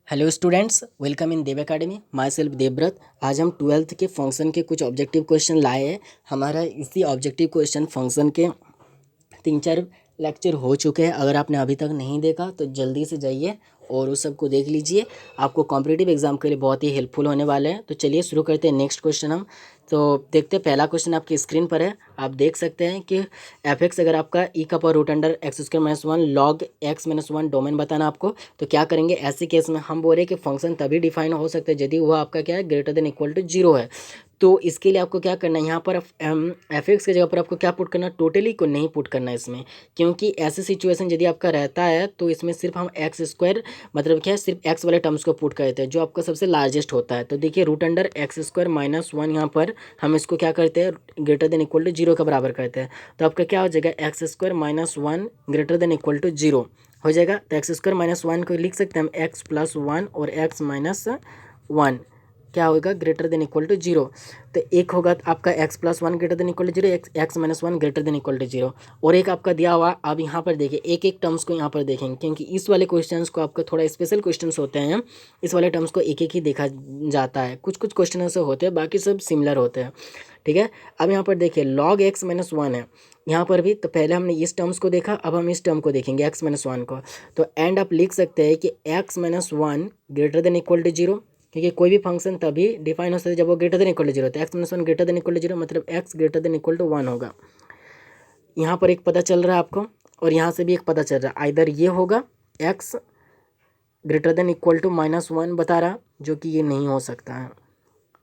Hello students, welcome in Dev academy. Myself Devvrat. आज हम twelfth के फंक्शन के कुछ ऑब्जेक्टिव क्वेश्चन लाए हैं। हमारा इसी ऑब्जेक्टिव क्वेश्चन फंक्शन के 3-4 लेक्चर हो चुके हैं। अगर आपने अभी तक नहीं देखा तो जल्दी से जाइए और उस सबको देख लीजिए। आपको कॉम्पिटिटिव एग्जाम के लिए बहुत ही हेल्पफुल होने वाले हैं। तो चलिए शुरू करते हैं नेक्स्ट क्वेश्चन हम। तो देखते हैं, पहला क्वेश्चन आपकी स्क्रीन पर है। आप देख सकते हैं कि एफ एक्स अगर आपका ई का power root under x square minus one log x minus one domain बताना आपको, तो क्या करेंगे। ऐसे केस में हम बोल रहे हैं कि फंक्शन तभी डिफाइन हो सकता है यदि वह आपका क्या है, greater than equal to zero है। तो इसके लिए आपको क्या करना है, यहाँ पर एफ एक्स की जगह पर आपको क्या पुट करना है, टोटली को नहीं पुट करना है इसमें। क्योंकि ऐसे सिचुएशन यदि आपका रहता है तो इसमें सिर्फ हम एक्स स्क्वायर मतलब क्या है, सिर्फ एक्स वाले टर्म्स को पुट करते हैं जो आपका सबसे लार्जेस्ट होता है। तो देखिए root under x square minus one, यहाँ पर हम इसको क्या करते हैं, greater than equal to zero के बराबर करते हैं। तो आपका क्या हो जाएगा, x square minus one greater than equal to zero हो जाएगा। तो एक्स स्क्वायर माइनस वन को लिख सकते हैं हम एक्स प्लस वन और एक्स माइनस वन क्या होगा, greater than equal to zero. तो एक होगा आपका x plus one greater than equal to zero, x minus one greater than equal to zero. और एक आपका दिया हुआ, अब यहाँ पर देखिए एक एक टर्म्स को यहाँ पर देखेंगे क्योंकि इस वाले क्वेश्चंस को आपका थोड़ा स्पेशल क्वेश्चंस होते हैं। इस वाले टर्म्स को एक एक ही देखा जाता है, कुछ कुछ क्वेश्चन ऐसे होते हैं, बाकी सब सिमिलर होते हैं। ठीक है, अब यहाँ पर देखिए लॉग एक्स माइनस वन है यहाँ पर भी। तो पहले हमने इस टर्म्स को देखा, अब हम इस टर्म को देखेंगे एक्स माइनस वन को। तो एंड आप लिख सकते हैं कि x minus one greater than equal to zero, क्योंकि कोई भी फंक्शन तभी डिफाइन हो सकता है जब वो greater than equal to zero होता है। X minus one greater than equal to zero मतलब X greater than equal to one होगा। यहाँ पर एक पता चल रहा है आपको और यहाँ से भी एक पता चल रहा है, आइदर ये होगा x greater than equal to minus one बता रहा, जो कि ये नहीं हो सकता है।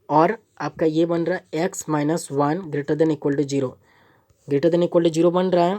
और आपका ये बन रहा है x minus one greater than equal to zero, greater than equal to zero बन रहा है।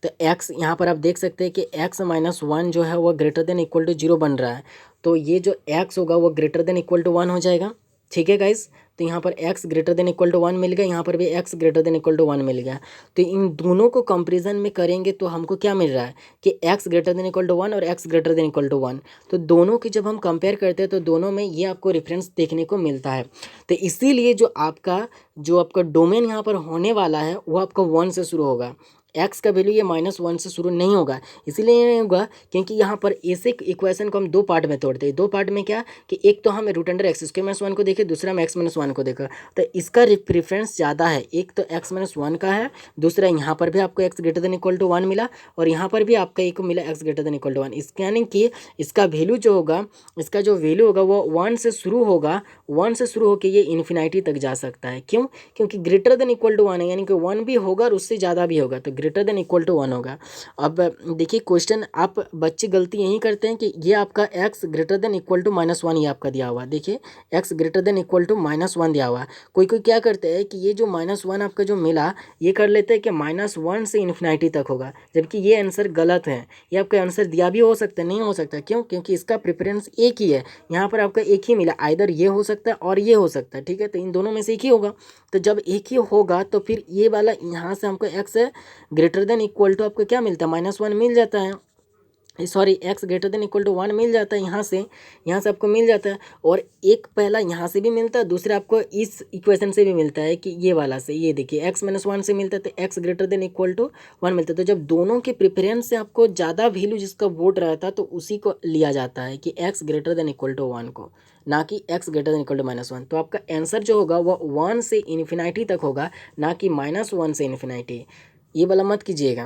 तो x यहाँ पर आप देख सकते हैं कि x माइनस वन जो है वह greater than equal to zero बन रहा है। तो ये जो x होगा वो greater than equal to one हो जाएगा। ठीक है गाइस, तो यहाँ पर x greater than equal to one मिल गया, यहाँ पर भी x greater than equal to one मिल गया। तो इन दोनों को कंपेरिजन में करेंगे तो हमको क्या मिल रहा है कि x greater than equal to one और x greater than equal to one. तो दोनों की जब हम कंपेयर करते हैं तो दोनों में ये आपको रेफरेंस देखने को मिलता है। तो इसीलिए जो आपका डोमेन यहाँ पर होने वाला है वो आपका वन से शुरू होगा। एक्स का वैल्यू ये माइनस वन से शुरू नहीं होगा, इसीलिए नहीं होगा क्योंकि यहाँ पर इस इक्वेशन को हम दो पार्ट में तोड़ते हैं। दो पार्ट में क्या कि एक तो हम root under x square minus one को देखें, दूसरा हम एक्स माइनस वन को देखा। तो इसका प्रेफरेंस ज़्यादा है, एक तो एक्स माइनस वन का है, दूसरा यहाँ पर भी आपको x greater than equal to one मिला और यहाँ पर भी आपका एक मिला x greater than equal to one. इसके यानी कि इसका वैल्यू जो होगा, इसका जो वैल्यू होगा वो वन से शुरू होगा, वन से शुरू होकर ये इन्फिनिटी तक जा सकता है। क्यों? क्योंकि greater than equal to one है, यानी कि वन भी होगा और उससे ज़्यादा भी होगा, तो greater than equal to one होगा। अब देखिए क्वेश्चन, आप बच्चे गलती यही करते हैं कि ये आपका x greater than equal to minus one ये आपका दिया हुआ, देखिए x greater than equal to minus one दिया हुआ। कोई कोई क्या करते हैं कि ये जो माइनस वन आपका जो मिला ये कर लेते हैं कि माइनस वन से इन्फिनिटी तक होगा, जबकि ये आंसर गलत है। ये आपका आंसर दिया भी हो सकता है, नहीं हो सकता। क्यों? क्योंकि इसका प्रेफरेंस एक ही है, यहाँ पर आपका एक ही मिला, आइदर ये हो सकता है और ये हो सकता है। ठीक है, तो इन दोनों में से एक ही होगा। तो जब एक ही होगा तो फिर ये वाला यहाँ से हमको x greater than equal to आपको क्या मिलता है, माइनस वन मिल जाता है, sorry X greater than equal to one मिल जाता है। यहाँ से आपको मिल जाता है और एक पहला यहाँ से भी मिलता है, दूसरा आपको इस इक्वेशन से भी मिलता है कि ये वाला से, ये देखिए एक्स माइनस वन से मिलता है तो x greater than equal to one मिलता है। तो जब दोनों के प्रेफरेंस से आपको ज़्यादा वैल्यू जिसका वोट रहता है तो उसी को लिया जाता है कि x greater than equal to one को, ना कि x greater than equal to minus one. तो आपका आंसर जो होगा वो वन से इन्फिनिटी तक होगा, ना कि माइनस वन से इन्फिनिटी। ये वाला मत कीजिएगा,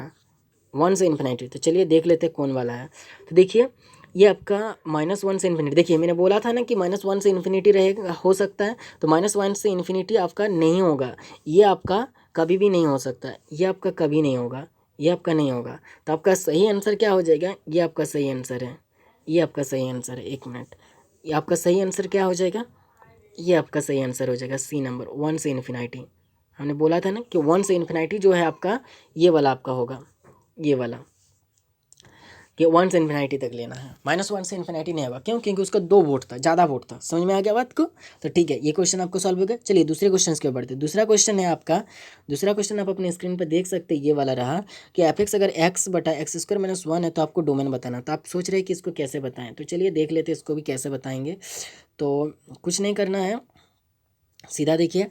वन से इन्फिनिटी। तो चलिए देख लेते हैं कौन वाला है। तो देखिए ये आपका माइनस वन से इन्फिनिटी, देखिए मैंने बोला था ना कि माइनस वन से इन्फिनिटी रहेगा, हो सकता है। तो माइनस वन से इन्फिनिटी आपका नहीं होगा, ये आपका कभी भी नहीं हो सकता, ये आपका कभी नहीं होगा, ये आपका नहीं होगा। तो आपका सही आंसर क्या हो जाएगा, ये आपका सही आंसर है, ये आपका सही आंसर है। एक मिनट, ये आपका सही आंसर क्या हो जाएगा, ये आपका सही आंसर हो जाएगा सी नंबर, वन से इन्फिनिटी। हमने बोला था ना कि वन से इन्फिनिटी जो है आपका ये वाला आपका होगा, ये वाला कि वन से इन्फिनिटी तक लेना है, माइनस वन से इन्फिनिटी नहीं होगा। क्यों? क्योंकि उसका दो वोट था, ज़्यादा वोट था। समझ में आ गया बात को? तो ठीक है, ये क्वेश्चन आपको सॉल्व हो गया। चलिए दूसरे क्वेश्चन के ऊपर बढ़ते हैं। दूसरा क्वेश्चन है आपका, दूसरा क्वेश्चन आप अपने स्क्रीन पर देख सकते हैं, ये वाला रहा कि एफ एक्स अगर एक्स बटा एक्स स्क्वायर माइनस वन है तो आपको डोमेन बताना। तो आप सोच रहे हैं कि इसको कैसे बताएं, तो चलिए देख लेते हैं इसको भी कैसे बताएंगे। तो कुछ नहीं करना है, सीधा देखिए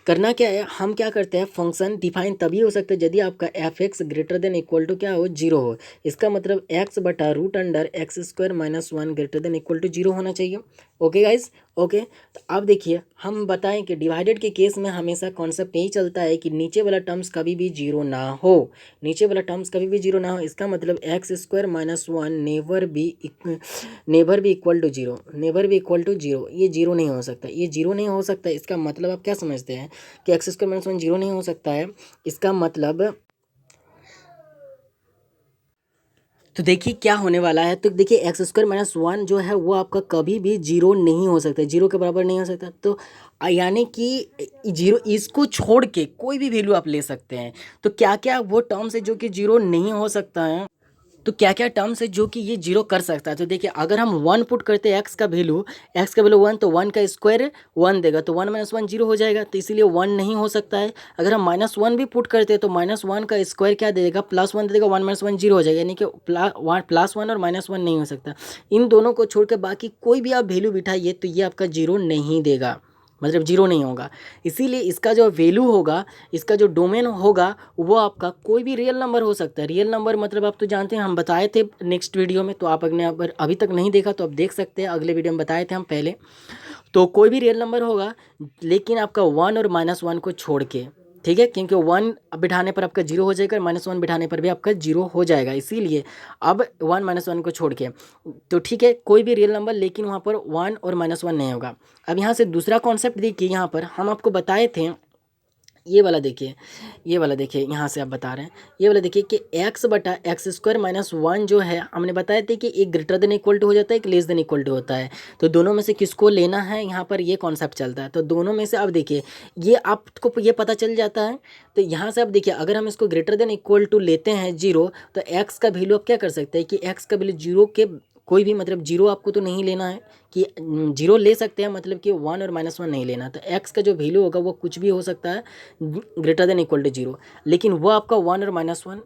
करना क्या है, हम क्या करते हैं, फंक्शन डिफाइन तभी हो सकता है यदि आपका f x greater than equal to क्या हो, जीरो हो। इसका मतलब एक्स बटा root under x square minus one greater than equal to zero होना चाहिए। Okay guys, okay. तो अब देखिए हम बताएं कि डिवाइडेड के केस में हमेशा कॉन्सेप्ट यही चलता है कि नीचे वाला टर्म्स कभी भी जीरो ना हो, नीचे वाला टर्म्स कभी भी जीरो ना हो। इसका मतलब x square minus one never be equal to zero, never be equal to zero, ये जीरो नहीं हो सकता, ये जीरो नहीं हो सकता। इसका मतलब आप क्या समझते हैं कि x square minus one zero नहीं हो सकता है। इसका मतलब तो देखिए क्या होने वाला है, तो देखिए एक्स स्क्वायर माइनस वन जो है वो आपका कभी भी जीरो नहीं हो सकता, जीरो के बराबर नहीं हो सकता। तो यानी कि जीरो, इसको छोड़ के कोई भी वैल्यू आप ले सकते हैं। तो क्या क्या वो टर्म्स है जो कि जीरो नहीं हो सकता है, तो क्या क्या टर्म्स है जो कि ये जीरो कर सकता है। तो देखिए अगर हम वन पुट करते हैं एक्स का वैल्यू वन, तो वन का स्क्वायर वन देगा, तो वन माइनस वन जीरो हो जाएगा, तो इसीलिए वन नहीं हो सकता है। अगर हम माइनस वन भी पुट करते हैं तो माइनस वन का स्क्वायर क्या दे देगा, प्लस वन दे देगा, वन माइनस वन जीरो हो जाएगा, यानी कि प्लस वन और माइनस वन नहीं हो सकता। इन दोनों को छोड़ के बाकी कोई भी आप वैल्यू बिठाइए तो ये आपका जीरो नहीं देगा, मतलब जीरो नहीं होगा। इसीलिए इसका जो वैल्यू होगा, इसका जो डोमेन होगा, वो आपका कोई भी रियल नंबर हो सकता है। रियल नंबर मतलब आप तो जानते हैं, हम बताए थे नेक्स्ट वीडियो में, तो आप अभी तक नहीं देखा तो आप देख सकते हैं, अगले वीडियो में बताए थे हम पहले। तो कोई भी रियल नंबर होगा, लेकिन आपका वन और माइनस वन को छोड़ के, ठीक है, क्योंकि वन बिठाने पर आपका जीरो हो जाएगा, माइनस वन बिठाने पर भी आपका जीरो हो जाएगा। इसीलिए अब वन माइनस वन को छोड़ के, तो ठीक है, कोई भी रियल नंबर, लेकिन वहाँ पर वन और माइनस वन नहीं होगा। अब यहाँ से दूसरा कॉन्सेप्ट देखिए, यहाँ पर हम आपको बताए थे, ये वाला देखिए, ये वाला देखिए, यहाँ से आप बता रहे हैं, ये वाला देखिए कि एक्स बटा एक्स स्क्वायर माइनस वन जो है, हमने बताया था कि एक ग्रेटर देन इक्वल टू हो जाता है, एक लेस देन इक्वल टू होता है। तो दोनों में से किसको लेना है, यहाँ पर ये कॉन्सेप्ट चलता है। तो दोनों में से अब देखिए, ये आपको ये पता चल जाता है। तो यहाँ से आप देखिए, अगर हम इसको ग्रेटर देन इक्वल टू लेते हैं जीरो, तो एक्स का वैल्यू आप क्या कर सकते हैं कि एक्स का वैल्यू जीरो के कोई भी, मतलब जीरो आपको तो नहीं लेना है कि जीरो ले सकते हैं, मतलब कि वन और माइनस वन नहीं लेना। तो एक्स का जो वैल्यू होगा वो कुछ भी हो सकता है greater than equal to zero, लेकिन वो आपका वन और माइनस वन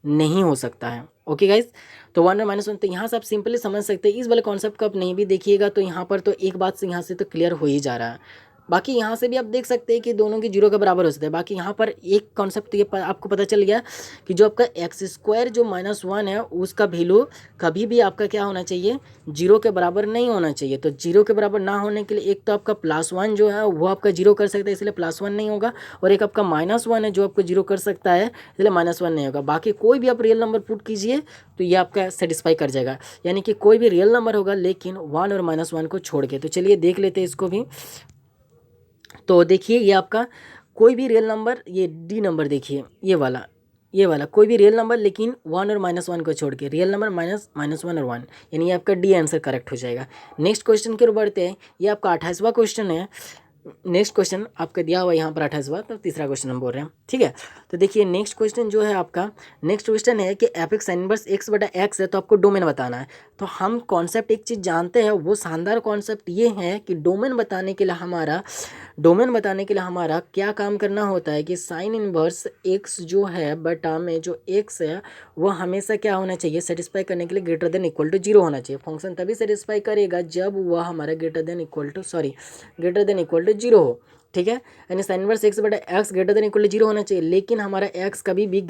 नहीं हो सकता है। ओके गाइज, तो वन और माइनस वन, तो यहाँ से आप सिंपली समझ सकते हैं। इस वाले कॉन्सेप्ट को आप नहीं भी देखिएगा तो यहाँ पर तो एक बात से यहाँ से तो क्लियर हो ही जा रहा है। बाकी यहाँ से भी आप देख सकते हैं कि दोनों की जीरो के बराबर हो सकते हैं। बाकी यहाँ पर एक कॉन्सेप्ट ये आपको पता चल गया कि जो आपका एक्स स्क्वायर जो माइनस वन है, उसका वैल्यू कभी भी आपका क्या होना चाहिए, जीरो के बराबर नहीं होना चाहिए। तो जीरो के बराबर ना होने के लिए एक तो आपका प्लस वन जो है वो आपका जीरो कर सकता है, इसलिए प्लस वन नहीं होगा, और एक आपका माइनस वन है जो आपको जीरो कर सकता है, इसलिए माइनस वन नहीं होगा। बाकी कोई भी आप रियल नंबर पुट कीजिए तो ये आपका सेटिस्फाई कर जाएगा, यानी कि कोई भी रियल नंबर होगा लेकिन वन और माइनस वन को छोड़ के। तो चलिए देख लेते हैं इसको भी। तो देखिए ये आपका कोई भी रियल नंबर, ये डी नंबर देखिए, ये वाला कोई भी रियल नंबर लेकिन वन और माइनस वन को छोड़ के, real number minus minus one और वन, यानी ये आपका डी आंसर करेक्ट हो जाएगा। नेक्स्ट क्वेश्चन की ओर बढ़ते हैं। ये आपका 28वां क्वेश्चन है। नेक्स्ट क्वेश्चन आपका दिया हुआ है यहाँ पर 28वां, तो तीसरा क्वेश्चन हम बोल रहे हैं, ठीक है। तो देखिए नेक्स्ट क्वेश्चन जो है आपका, नेक्स्ट क्वेश्चन है कि एफ एक्स इनवर्स एक्स बटा एक्स है, तो आपको डोमेन बताना है। तो हम कॉन्सेप्ट एक चीज़ जानते हैं, वो शानदार कॉन्सेप्ट ये है कि डोमेन बताने के लिए हमारा क्या काम करना होता है कि साइन इनवर्स एक्स जो है बटा में जो एक्स है वो हमेशा क्या होना चाहिए, सेटिस्फाई करने के लिए greater than equal to zero होना चाहिए। फंक्शन तभी सेटिस्फाई करेगा जब वह हमारा greater than equal to zero हो, ठीक है। यानी साइन इनवर्स एक्स बटा x greater than equal to zero होना चाहिए, लेकिन हमारा एक्स कभी भी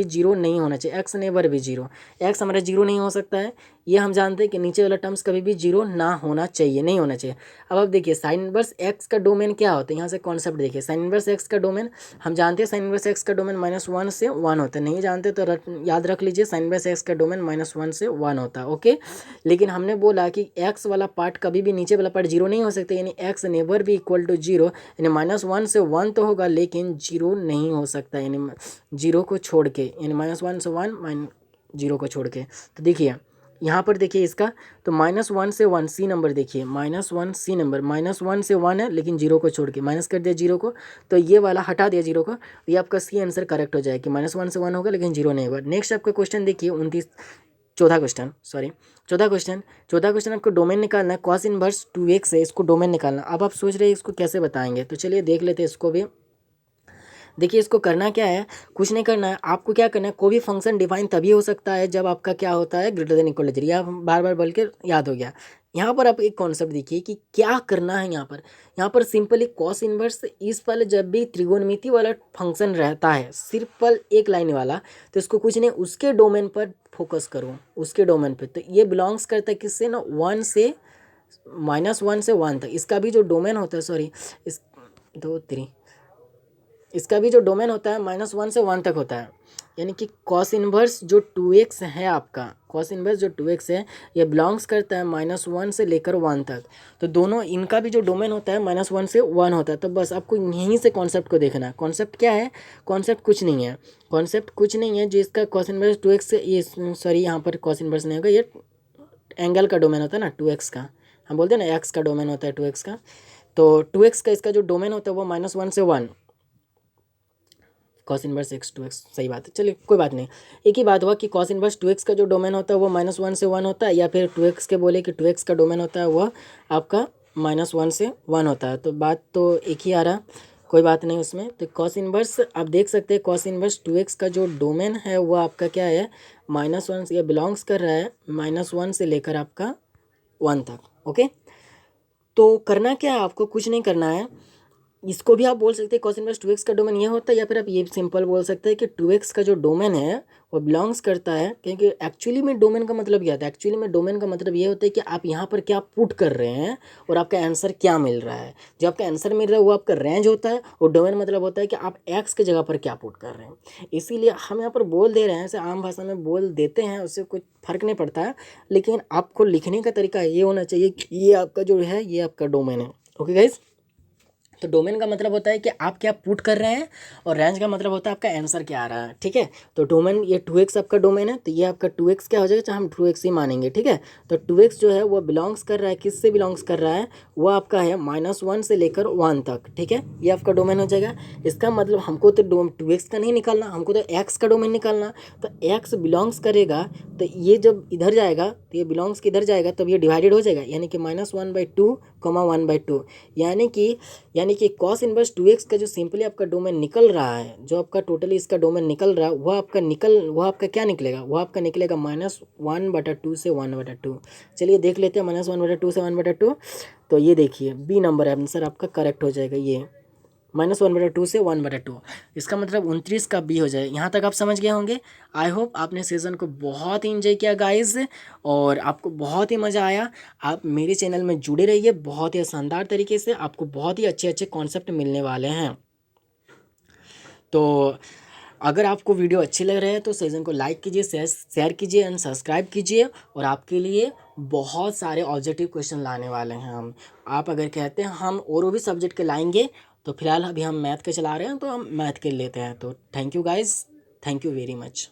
जीरो नहीं होना चाहिए, एक्स नेवर भी जीरो, एक्स हमारा जीरो नहीं हो सकता है। ये हम जानते हैं कि नीचे वाला टर्म्स कभी भी जीरो ना होना चाहिए, नहीं होना चाहिए। अब आप देखिए साइन इनवर्स एक्स का डोमेन क्या होता है, यहाँ से कॉन्सेप्ट देखिए। साइन इनवर्स एक्स का डोमेन हम जानते हैं, साइन इनवर्स एक्स का डोमेन माइनस वन से वन होता है। नहीं जानते तो याद रख लीजिए, साइन इनवर्स एक्स का डोमेन माइनस वन से वन होता है, ओके। लेकिन हमने बोला कि एक्स वाला पार्ट कभी भी, नीचे वाला पार्ट जीरो नहीं हो सकता, यानी एक्स नेवर भी इक्वल टू जीरो, यानी माइनस वन से वन तो होगा लेकिन जीरो नहीं हो सकता, यानी जीरो को छोड़ के, यानी माइनस वन से वन जीरो को छोड़ के। तो देखिए यहाँ पर देखिए इसका, तो माइनस वन से वन सी नंबर देखिए, माइनस वन सी नंबर, माइनस वन से वन है लेकिन जीरो को छोड़ के माइनस कर दिया जीरो को, तो ये वाला हटा दिया जीरो को, तो ये आपका सी आंसर करेक्ट हो जाएगा कि माइनस वन से वन होगा लेकिन जीरो नहीं होगा। नेक्स्ट आपका क्वेश्चन देखिए 14 क्वेश्चन आपको डोमेन निकालना है। कॉस इनवर्स 2x है, इसको डोमेन निकालना। अब आप सोच रहे हैं इसको कैसे बताएंगे, तो चलिए देख लेते हैं इसको भी। देखिए इसको करना क्या है, कुछ नहीं करना है, आपको क्या करना है, कोई भी फंक्शन डिफाइन तभी हो सकता है जब आपका क्या होता है, greater than equal to zero. या बार बार बोल के याद हो गया, यहाँ पर आप एक कॉन्सेप्ट देखिए कि क्या करना है। यहाँ पर सिंपली कॉस इनवर्स इस पल जब भी त्रिकोणमिति वाला फंक्शन रहता है सिर्फ पल एक लाइन वाला, तो इसको कुछ नहीं उसके डोमेन पर फोकस करो, उसके डोमेन पे। तो ये बिलोंग्स करता है किससे ना, 1 से -1 से 1 तक। इसका भी जो डोमेन होता है, सॉरी इस 2 3, इसका भी जो डोमेन होता है -1 से 1 तक होता है। यानी कि कॉस इनवर्स जो 2x है आपका, कॉस इनवर्स जो 2x है ये बिलोंग्स करता है -1 से लेकर 1 तक। तो दोनों इनका भी जो डोमेन होता है -1 से 1 होता है। तो बस आपको यहीं से कॉन्सेप्ट को देखना है। कॉन्सेप्ट क्या है? कॉन्सेप्ट कुछ नहीं है, कॉन्सेप्ट कुछ नहीं है। जो इसका कॉस इनवर्स 2x से, ये सॉरी यहाँ पर कॉस इनवर्स नहीं होगा, ये एंगल का डोमेन होता है ना 2x का। हम बोलते हैं ना x का डोमेन होता है 2x का। तो 2x का इसका जो डोमेन होता है वो -1 से 1, कॉस इनवर्स x 2x, सही बात है। चलिए कोई बात नहीं, एक ही बात हुआ कि कॉस इनवर्स 2x का जो डोमेन होता है वो -1 से 1 होता है, या फिर 2x के बोले कि 2x का डोमेन होता है वह आपका -1 से 1 होता है। तो बात तो एक ही आ रहा, कोई बात नहीं उसमें। तो कॉस इनवर्स आप देख सकते हैं, कॉस इनवर्स 2x का जो डोमेन है वो आपका क्या है, -1 से, ये बिलोंग्स कर रहा है -1 से लेकर आपका 1 तक। ओके, तो करना क्या है आपको, कुछ नहीं करना है। इसको भी आप बोल सकते हैं कॉस इनवर्स 2x का डोमेन ये होता है, या फिर आप ये सिंपल बोल सकते हैं कि 2x का जो डोमेन है वो बिलोंग्स करता है, क्योंकि एक्चुअली में डोमेन का मतलब क्या होता है, एक्चुअली में डोमेन का मतलब ये होता है कि आप यहाँ पर क्या पुट कर रहे हैं और आपका आंसर क्या मिल रहा है। जो आपका आंसर मिल रहा है वो आपका रेंज होता है, और डोमेन मतलब होता है कि आप एक्स की जगह पर क्या पुट कर रहे हैं। इसीलिए हम यहाँ पर बोल दे रहे हैं, ऐसे आम भाषा में बोल देते हैं, उससे कुछ फर्क नहीं पड़ता है। लेकिन आपको लिखने का तरीका ये होना चाहिए कि ये आपका जो है ये आपका डोमेन है। ओके गाइज, तो डोमेन का मतलब होता है कि आप क्या पुट कर रहे हैं, और रेंज का मतलब होता है आपका आंसर क्या आ रहा है। ठीक है, तो डोमेन ये 2x आपका डोमेन है, तो ये आपका 2x क्या हो जाएगा, चाहे हम 2x ही मानेंगे। ठीक है, तो 2x जो है वो बिलोंग्स कर रहा है, किससे बिलोंग्स कर रहा है, वो आपका है -1 से लेकर 1 तक। ठीक है, ये आपका डोमेन हो जाएगा। इसका मतलब हमको तो 2x का नहीं निकालना, हमको तो x का डोमेन निकालना। तो x बिलोंग्स करेगा, तो ये जब इधर जाएगा तो ये बिलोंग्स किधर जाएगा, तब ये डिवाइडेड हो जाएगा, यानी कि -1/2, 1/2, यानी कि कॉस इनवर्स 2x का जो सिंपली आपका डोमेन निकल रहा है, जो आपका टोटली इसका डोमेन निकल रहा है, वह आपका क्या निकलेगा, वह आपका निकलेगा -1/2 से 1/2। चलिए देख लेते हैं, -1/2 से 1/2। तो ये देखिए बी नंबर आंसर आपका करेक्ट हो जाएगा, ये -1/2 से 1/2। इसका मतलब 29 का बी हो जाए। यहाँ तक आप समझ गए होंगे। आई होप आपने सेशन को बहुत ही इंजॉय किया गाइस, और आपको बहुत ही मज़ा आया। आप मेरे चैनल में जुड़े रहिए, बहुत ही शानदार तरीके से आपको बहुत ही अच्छे अच्छे कॉन्सेप्ट मिलने वाले हैं। तो अगर आपको वीडियो अच्छे लग रहे हैं तो सेशन को लाइक कीजिए, शेयर कीजिए एंड सब्सक्राइब कीजिए। और आपके लिए बहुत सारे ऑब्जेक्टिव क्वेश्चन लाने वाले हैं हम। आप अगर कहते हैं हम और भी सब्जेक्ट के लाएंगे, तो फिलहाल अभी हम मैथ के चला रहे हैं, तो हम मैथ के लेते हैं। तो thank you guys, thank you very much.